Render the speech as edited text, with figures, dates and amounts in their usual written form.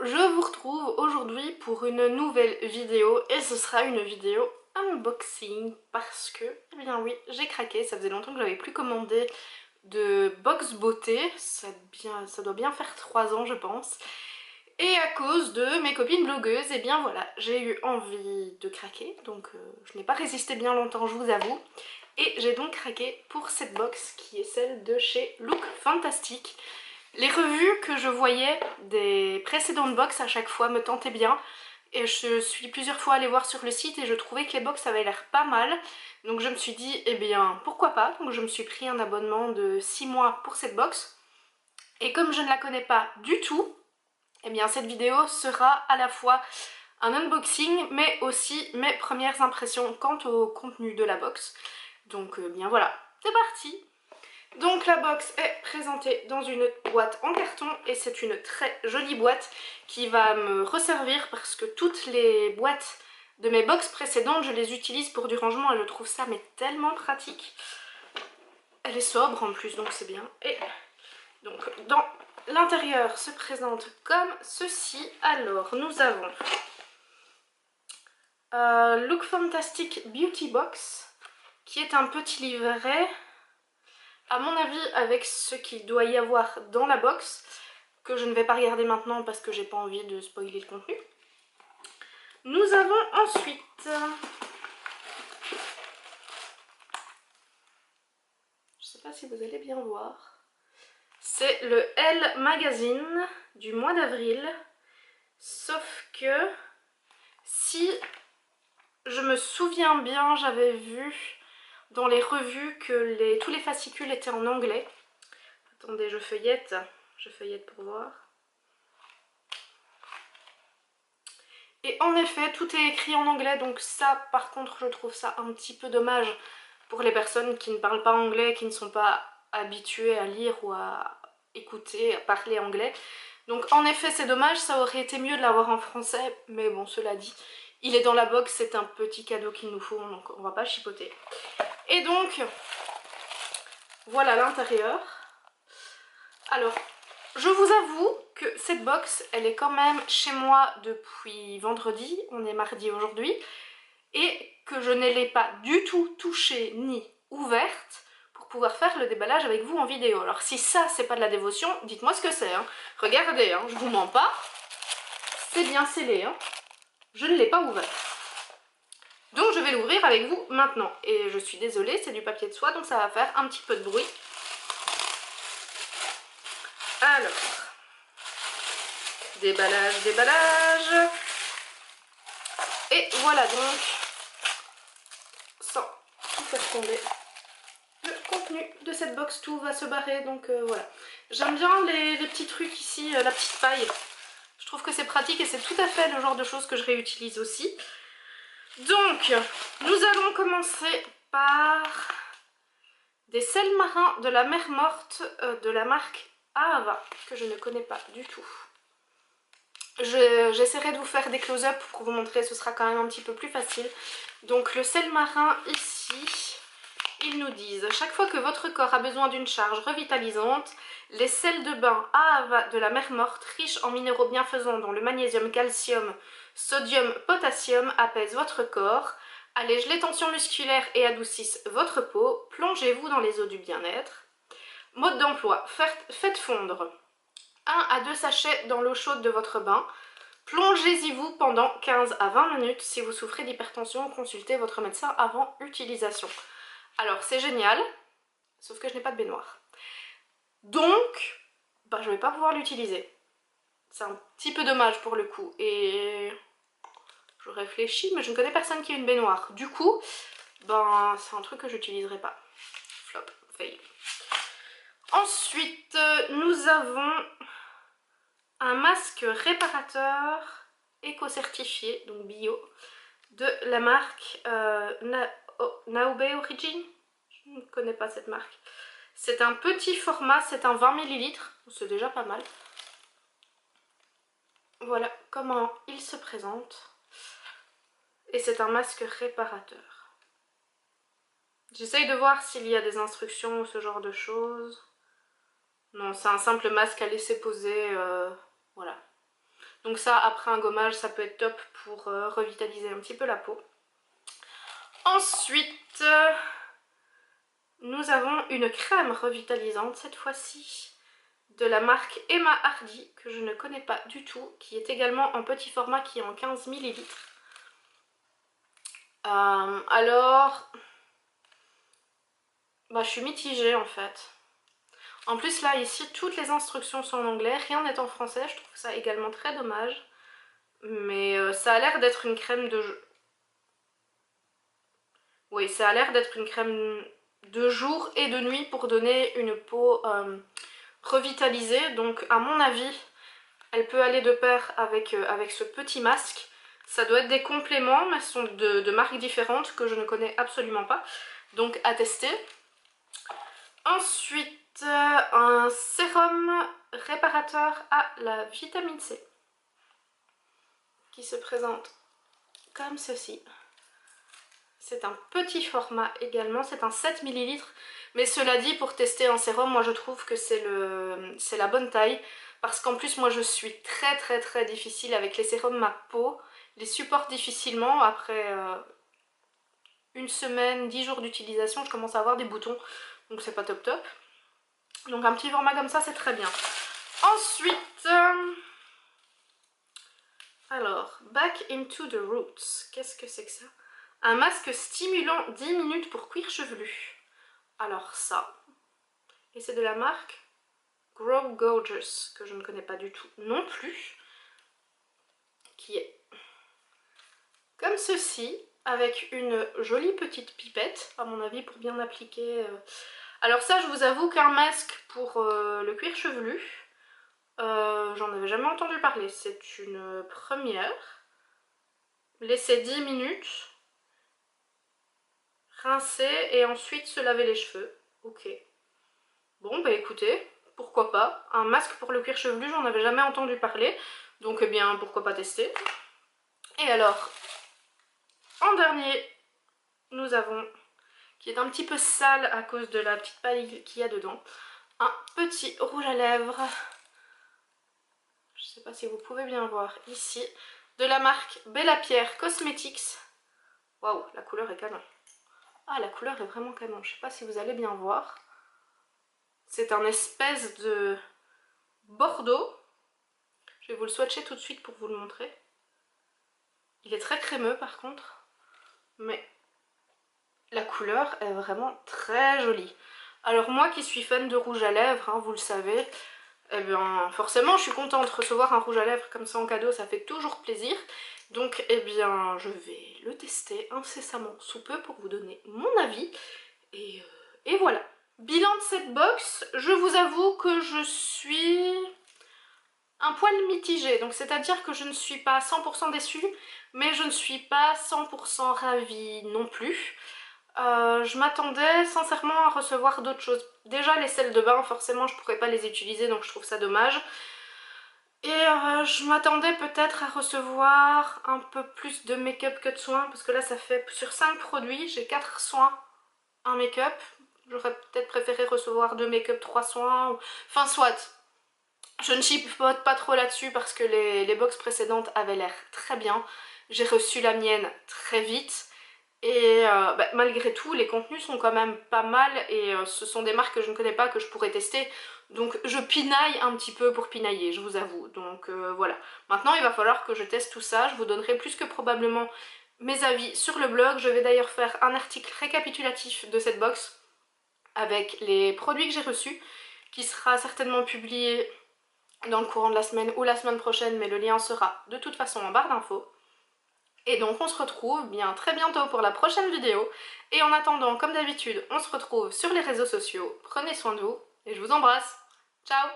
je vous retrouve aujourd'hui pour une nouvelle vidéo et ce sera une vidéo unboxing parce que, eh bien oui, j'ai craqué, ça faisait longtemps que j'avais plus commandé de box beauté, ça doit bien faire 3 ans je pense. Et à cause de mes copines blogueuses, et bien voilà, j'ai eu envie de craquer, donc je n'ai pas résisté bien longtemps, je vous avoue. Et j'ai donc craqué pour cette box qui est celle de chez Look Fantastic. Les revues que je voyais des précédentes box à chaque fois me tentaient bien. Et je suis plusieurs fois allée voir sur le site et je trouvais que les box avaient l'air pas mal. Donc je me suis dit, eh bien pourquoi pas. Donc je me suis pris un abonnement de 6 mois pour cette box. Et comme je ne la connais pas du tout, eh bien cette vidéo sera à la fois un unboxing mais aussi mes premières impressions quant au contenu de la box. Donc bien voilà, c'est parti. Donc la box est présentée dans une boîte en carton et c'est une très jolie boîte qui va me resservir parce que toutes les boîtes de mes box précédentes je les utilise pour du rangement et je trouve ça mais tellement pratique. Elle est sobre en plus donc c'est bien. Et donc dans l'intérieur se présente comme ceci. Alors nous avons Look Fantastic Beauty Box qui est un petit livret. À mon avis, avec ce qu'il doit y avoir dans la box, que je ne vais pas regarder maintenant parce que j'ai pas envie de spoiler le contenu. Nous avons ensuite je sais pas si vous allez bien voir, c'est le Elle Magazine du mois d'avril, sauf que si je me souviens bien, j'avais vu dans les revues que tous les fascicules étaient en anglais. Attendez, je feuillette pour voir. Et en effet, tout est écrit en anglais, donc ça, par contre, je trouve ça un petit peu dommage pour les personnes qui ne parlent pas anglais, qui ne sont pas habituées à lire ou à écouter, à parler anglais. Donc en effet, c'est dommage, ça aurait été mieux de l'avoir en français, mais bon, cela dit, il est dans la box, c'est un petit cadeau qu'il nous faut, donc on va pas chipoter. Et donc, voilà l'intérieur. Alors, je vous avoue que cette box, elle est quand même chez moi depuis vendredi, on est mardi aujourd'hui, et que je ne l'ai pas du tout touchée ni ouverte pour pouvoir faire le déballage avec vous en vidéo. Alors si ça, c'est pas de la dévotion, dites-moi ce que c'est. Hein. Regardez, hein, je vous mens pas, c'est bien scellé, hein. Je ne l'ai pas ouvert. Donc je vais l'ouvrir avec vous maintenant. Et je suis désolée, c'est du papier de soie, donc ça va faire un petit peu de bruit. Alors, déballage, déballage. Et voilà donc, sans tout faire tomber, le contenu de cette box, tout va se barrer, donc voilà. J'aime bien les petits trucs ici, la petite paille. Je trouve que c'est pratique et c'est tout à fait le genre de choses que je réutilise aussi. Donc, nous allons commencer par des sels marins de la mer morte de la marque Ahava, que je ne connais pas du tout. J'essaierai de vous faire des close-up pour vous montrer, ce sera quand même un petit peu plus facile. Donc le sel marin ici, ils nous disent: chaque fois que votre corps a besoin d'une charge revitalisante, les sels de bain Ahava de la mer morte, riches en minéraux bienfaisants dont le magnésium, calcium, sodium, potassium, apaisent votre corps, allègent les tensions musculaires et adoucissent votre peau. Plongez-vous dans les eaux du bien-être. Mode d'emploi: faites fondre 1 à 2 sachets dans l'eau chaude de votre bain. Plongez-y-vous pendant 15 à 20 minutes. Si vous souffrez d'hypertension, consultez votre médecin avant utilisation. Alors c'est génial, sauf que je n'ai pas de baignoire. Donc, je ne vais pas pouvoir l'utiliser. C'est un petit peu dommage pour le coup. Et je réfléchis, mais je ne connais personne qui a une baignoire. Du coup, c'est un truc que j'utiliserai pas. Flop, fail. Ensuite, nous avons un masque réparateur éco-certifié, donc bio, de la marque Naobe Origin. Je ne connais pas cette marque. C'est un petit format, c'est un 20 ml, c'est déjà pas mal. Voilà comment il se présente. Et c'est un masque réparateur. J'essaye de voir s'il y a des instructions ou ce genre de choses. Non, c'est un simple masque à laisser poser, voilà. Donc Donc ça, après un gommage, ça peut être top pour revitaliser un petit peu la peau. Ensuite, nous avons une crème revitalisante, cette fois-ci, de la marque Emma Hardy, que je ne connais pas du tout, qui est également en petit format, qui est en 15 ml. Alors, je suis mitigée en fait. En plus là, ici, toutes les instructions sont en anglais, rien n'est en français, je trouve ça également très dommage. Mais ça a l'air d'être une crème de... Oui, ça a l'air d'être une crème de jour et de nuit pour donner une peau revitalisée. Donc à mon avis, elle peut aller de pair avec, avec ce petit masque. Ça doit être des compléments, mais ce sont de marques différentes que je ne connais absolument pas. Donc à tester. Ensuite, un sérum réparateur à la vitamine C. Qui se présente comme ceci. C'est un petit format également, c'est un 7 ml. Mais cela dit, pour tester un sérum, moi je trouve que c'est la bonne taille. Parce qu'en plus, moi je suis très difficile avec les sérums. Ma peau les supporte difficilement. Après une semaine, 10 jours d'utilisation, je commence à avoir des boutons. Donc c'est pas top top. Donc un petit format comme ça, c'est très bien. Ensuite... alors, Back into the Roots. Qu'est-ce que c'est que ça? Un masque stimulant 10 minutes pour cuir chevelu. Alors ça. Et c'est de la marque Grow Gorgeous, que je ne connais pas du tout non plus. Qui est comme ceci, avec une jolie petite pipette, à mon avis, pour bien appliquer. Alors ça, je vous avoue qu'un masque pour le cuir chevelu, j'en avais jamais entendu parler. C'est une première. Laisser 10 minutes. Rincer et ensuite se laver les cheveux. Ok. Bon bah écoutez, pourquoi pas. Un masque pour le cuir chevelu, j'en avais jamais entendu parler. Donc eh bien pourquoi pas tester. Et alors, en dernier, nous avons, qui est un petit peu sale à cause de la petite paille qu'il y a dedans, un petit rouge à lèvres. Je sais pas si vous pouvez bien voir ici. De la marque Bella Pierre Cosmetics. Waouh, la couleur est canon. Ah, la couleur est vraiment canon. Je sais pas si vous allez bien voir. C'est un espèce de bordeaux. Je vais vous le swatcher tout de suite pour vous le montrer. Il est très crémeux par contre. Mais la couleur est vraiment très jolie. Alors moi qui suis fan de rouge à lèvres, hein, vous le savez, eh bien forcément je suis contente de recevoir un rouge à lèvres comme ça en cadeau, ça fait toujours plaisir. Donc eh bien je vais le tester incessamment sous peu pour vous donner mon avis. Et voilà. Bilan de cette box, je vous avoue que je suis un poil mitigée. Donc c'est-à-dire que je ne suis pas 100% déçue, mais je ne suis pas 100% ravie non plus. Je m'attendais sincèrement à recevoir d'autres choses. Déjà les sels de bain, forcément je pourrais pas les utiliser, donc je trouve ça dommage. Et je m'attendais peut-être à recevoir un peu plus de make-up que de soins, parce que là ça fait sur 5 produits, j'ai 4 soins, un make-up. J'aurais peut-être préféré recevoir 2 make-up, 3 soins, ou... enfin soit. Je ne chipote pas trop là-dessus parce que les box précédentes avaient l'air très bien. J'ai reçu la mienne très vite. Et malgré tout, les contenus sont quand même pas mal et ce sont des marques que je ne connais pas, que je pourrais tester. Donc je pinaille un petit peu pour pinailler, je vous avoue. Donc voilà. Maintenant, il va falloir que je teste tout ça. Je vous donnerai plus que probablement mes avis sur le blog. Je vais d'ailleurs faire un article récapitulatif de cette box avec les produits que j'ai reçus, qui sera certainement publié dans le courant de la semaine ou la semaine prochaine, mais le lien sera de toute façon en barre d'infos. Et donc on se retrouve bien très bientôt pour la prochaine vidéo. Et en attendant, comme d'habitude, on se retrouve sur les réseaux sociaux. Prenez soin de vous et je vous embrasse. Ciao!